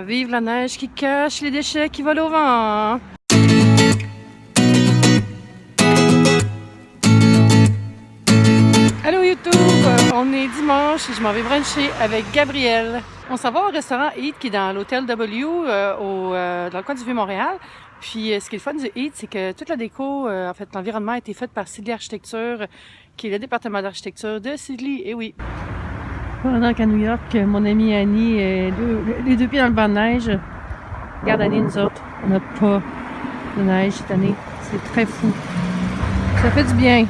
Vive la neige qui cache les déchets qui volent au vent. Allô YouTube, on est dimanche et je m'en vais bruncher avec Gabrielle. On s'en va au restaurant Eat qui est dans l'hôtel W dans le coin du Vieux-Montréal. Puis ce qui est le fun du Eat, c'est que toute la déco, en fait l'environnement a été fait par Sidley Architecture, qui est le département d'architecture de Sidley, et oui. Pendant qu'à New York, mon amie Annie est les deux pieds dans le banc de neige. Regarde Annie, nous autres, on n'a pas de neige cette année. C'est très fou. Ça fait du bien.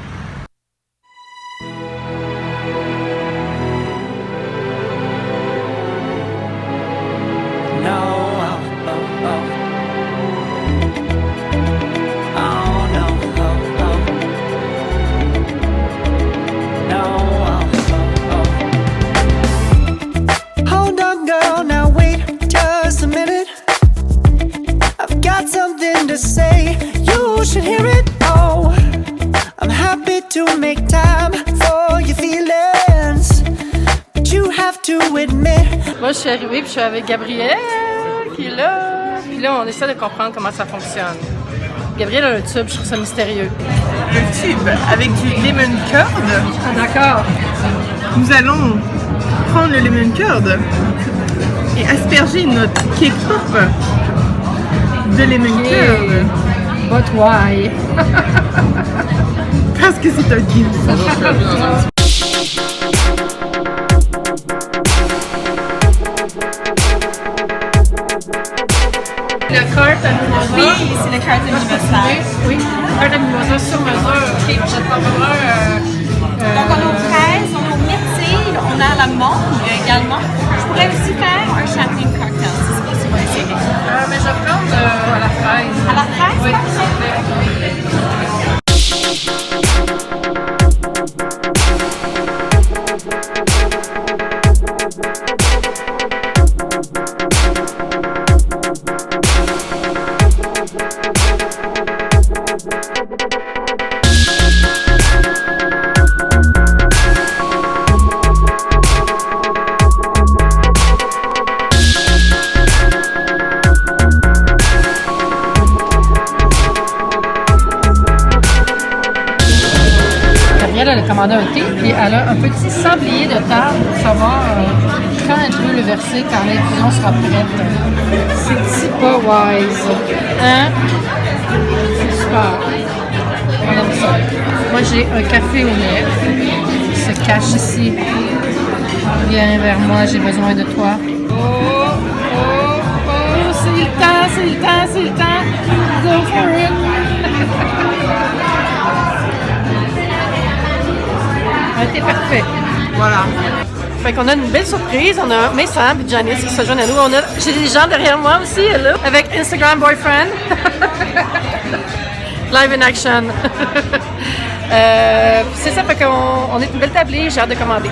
To say, you should hear it. Oh, I'm happy to make time for your feelings, but you have to admit. Moi, je suis arrivée puis je suis avec Gabrielle qui est là. Puis là, on essaie de comprendre comment ça fonctionne. Gabrielle a le tube, je trouve ça mystérieux. Le tube avec du lemon curd. Ah, d'accord. Nous allons prendre le lemon curd et asperger notre cake pop de lemon curd. But why? Parce que c'est un gift. Le carte à mimosa. Oui, c'est le carte de mimosa. Oui, carte à mimosa sur mesure. Ok, je vais pas Donc on a aux fraises, on a aux myrtilles, on a à la mangue également. Je pourrais aussi faire un champagne cocktail, si c'est possible à essayer. mais je vais prendre à la fraise. À la fraise? Oui. Elle a commandé un thé, puis elle a un petit sablier de table pour savoir quand elle veut le verser, quand l'infusion sera prête. C'est pas wise. Hein? C'est super. On aime ça. Moi, j'ai un café au lait qui se cache ici. Viens vers moi, j'ai besoin de toi. Oh, c'est le temps, c'est le temps, c'est le temps. Go for it. C'était parfait. Voilà. Fait qu'on a une belle surprise. On a Mason et Janice qui se joignent à nous. J'ai des gens derrière moi aussi, hello, avec Instagram Boyfriend. Live in action. C'est ça, fait qu'on est une belle tablée. J'ai hâte de commander.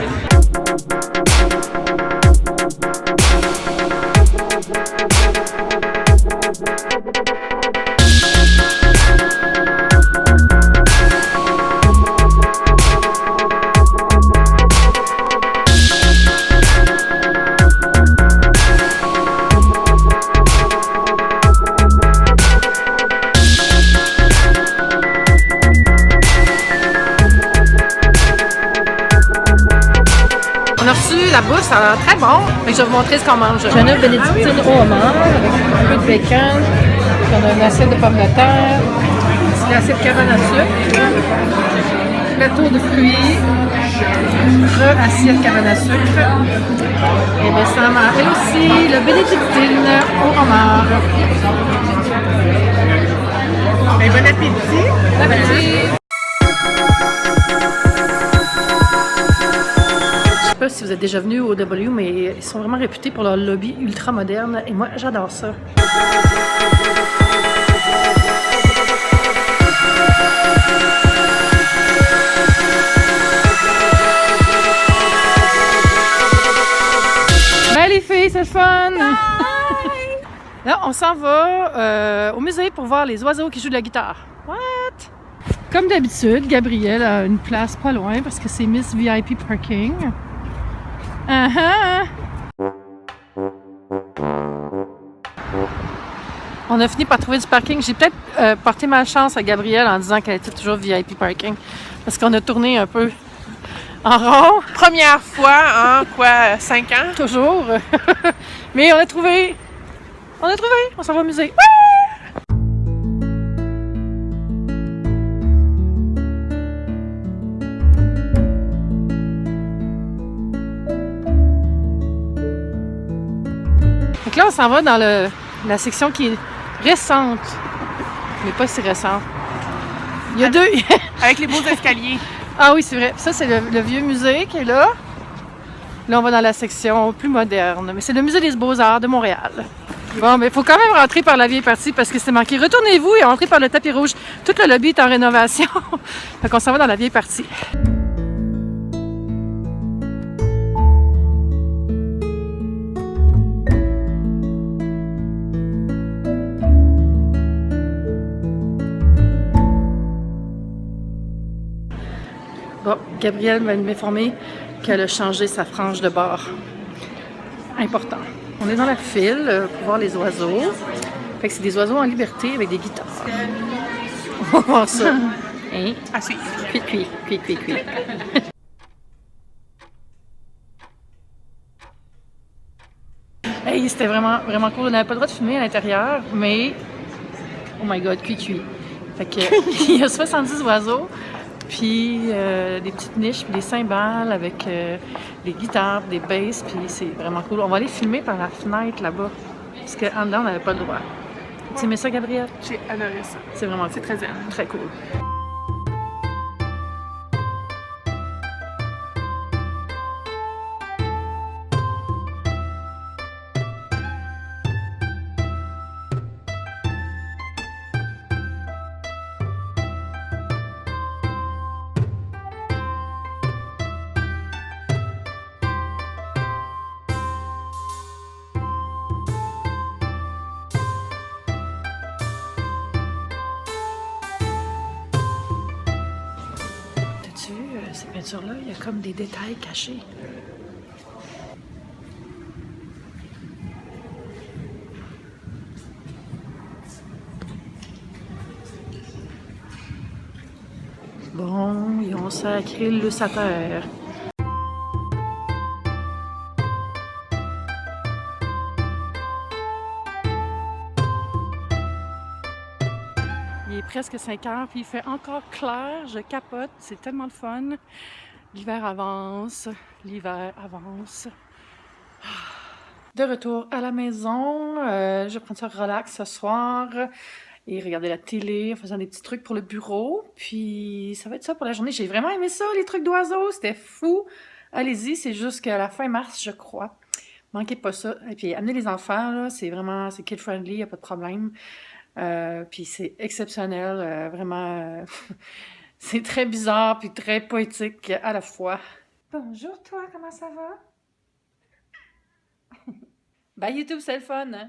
On a reçu la bouffe, ça a l'air très bon. Mais je vais vous montrer ce qu'on mange. J'en ai une bénédictine au homard avec un peu de bacon. On a une assiette de pommes de terre. C'est l'assiette cabane à sucre. Plateau de fruits. Assiette cabane à sucre. Et bien ça m'a elle aussi le bénédictine au homard. Et bon appétit! Bon appétit! Je sais pas si vous êtes déjà venu au W, mais ils sont vraiment réputés pour leur lobby ultra moderne et moi j'adore ça. Ben les filles, c'est le fun! Là, on s'en va au musée pour voir les oiseaux qui jouent de la guitare. What? Comme d'habitude, Gabrielle a une place pas loin parce que c'est Miss VIP Parking. Uh-huh. On a fini par trouver du parking. J'ai peut-être porté malchance à Gabrielle en disant qu'elle était toujours VIP parking. Parce qu'on a tourné un peu en rond. Première fois en 5 ans? Toujours. Mais on a trouvé. On s'en va au musée. Donc là, on s'en va dans la section qui est récente, mais pas si récente. Il y a deux. Avec les beaux escaliers. Ah oui, c'est vrai. Ça, c'est le vieux musée qui est là. Là, on va dans la section plus moderne. Mais c'est le musée des Beaux-Arts de Montréal. Bon, mais il faut quand même rentrer par la vieille partie parce que c'est marqué « Retournez-vous et entrez par le tapis rouge ». Tout le lobby est en rénovation. Donc, on s'en va dans la vieille partie. Bon, Gabrielle va m'informer qu'elle a changé sa frange de bord. Important. On est dans la file pour voir les oiseaux. Fait que c'est des oiseaux en liberté avec des guitares. On va voir ça. Hein? À suivre. Cuit. Hey, c'était vraiment cool. On n'avait pas le droit de filmer à l'intérieur, mais... Oh my God, cuit. Fait que il y a 70 oiseaux. Puis des petites niches, puis des cymbales avec des guitares, des basses, puis c'est vraiment cool. On va aller filmer par la fenêtre là-bas, parce qu'en dedans, on n'avait pas le droit. Tu aimais ça, Gabrielle? J'ai adoré ça. C'est vraiment cool. C'est très zen. Très cool. Ces peintures-là, il y a comme des détails cachés. Bon, ils ont sacré le sater. Il est presque 5 heures, puis il fait encore clair, je capote, c'est tellement de fun. L'hiver avance. De retour à la maison, je vais prendre ça relax ce soir et regarder la télé en faisant des petits trucs pour le bureau. Puis ça va être ça pour la journée. J'ai vraiment aimé ça, les trucs d'oiseaux, c'était fou. Allez-y, c'est jusqu'à la fin mars, je crois. Manquez pas ça. Et puis amenez les enfants, là, c'est kid-friendly, il n'y a pas de problème. Puis c'est exceptionnel, vraiment. C'est très bizarre puis très poétique à la fois. Bonjour toi, comment ça va? Bye YouTube, c'est le fun, hein?